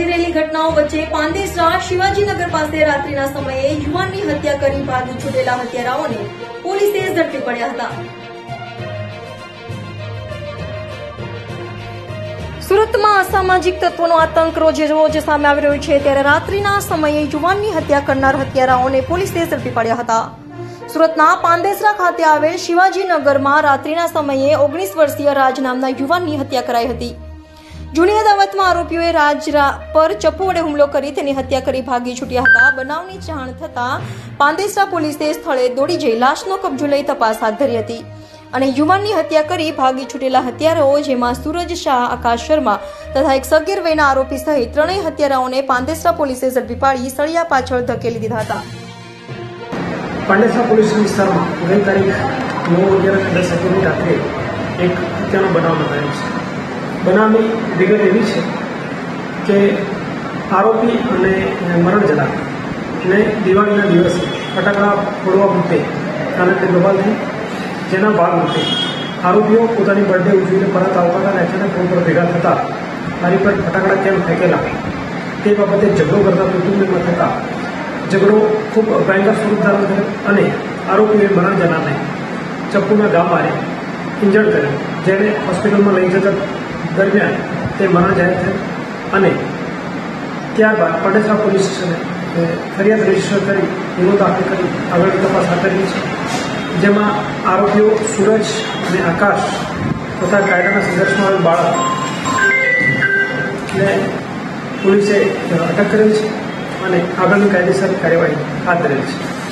વધી રહેલી ઘટનાઓ વચ્ચે પાંદેસરા શિવાજીનગર પાસે રાત્રિના સમયે યુવાનની હત્યા કરી ભાગી છૂટેલા હત્યારાઓને પોલીસે ઝડપી પડ્યા હતા। સુરતમાં અસામાજિક તત્વોનો આતંક રોજે રોજ સામે આવી રહ્યો છે, ત્યારે રાત્રિના સમયે યુવાનની હત્યા કરનાર હત્યારાઓને પોલીસે ઝડપી પડ્યા હતા। સુરતના પાંદેસરા ખાતે આવેલ શિવાજીનગરમાં રાત્રિના સમયે 19 વર્ષીય રાજ નામના યુવાનની હત્યા કરાઈ હતી। જૂની અદાવતમાં આરોપીઓએ રાજ પર ચપ્પુ વડે હુમલો કરી તેની હત્યા કરી ભાગી છૂટ્યા હતા। બનાવની જાણ થતાં પાંદેસરા પોલીસે સ્થળે દોડી જઈ લાશનો કબજો લઈ તપાસ હાથ ધરી હતી અને યુવાનની હત્યા કરી ભાગી છૂટેલા હત્યારાઓ જેમાં સૂરજ શાહ, આકાશ શર્મા તથા એક સગીર વયના આરોપી સહિત ત્રણેય હત્યારાઓને પાંદેસરા પોલીસે ઝડપી પાડી સળિયા પાછળ ધકેલી દીધા હતા। પાંડેસરા પોલીસ વિસ્તારમાં ગઈ તારીખ 9:10 રાત્રે એક હત્યાનો બનાવ નોંધાયો છે। બનાવની વિગત એવી છે કે આરોપી અને મરણ જનારને દિવાળીના દિવસે ફટાકડા ફોડવા મુદ્દે કારણે બબાલ થઈ, જેના ભાગરૂપે આરોપીઓ પોતાની બર્થડે ઉજવીને પરત આવતા હતા અને અચાનક રોડ પર ભેગા થતા મારી પર ફટાકડા કેમ ફેંકેલા તે બાબતે ઝઘડો કરતા કુટુંબીમાં થતા ઝઘડો ખૂબ ભયંકર સ્વરૂપ ધારણ કર્યો અને આરોપીએ મરણ જનારને ચપ્પુના ઘા મારી ઇન્જર્ડ કર્યો, જેને હોસ્પિટલમાં લઈ જતા દરમિયાન તે મરણ જાહેર થયું અને ત્યારબાદ પાંડેસરા પોલીસ સ્ટેશને ફરિયાદ રજીસ્ટર કરી ગુનો દાખલ કરી આગળની તપાસ હાથ ધરી છે, જેમાં આરોપીઓ સૂરજ અને આકાશ તથા કાયદાના સંઘર્ષમાં આવેલ બાળકને પોલીસે અટક કરેલ છે અને આગળની કાયદેસર કાર્યવાહી હાથ ધરેલ છે।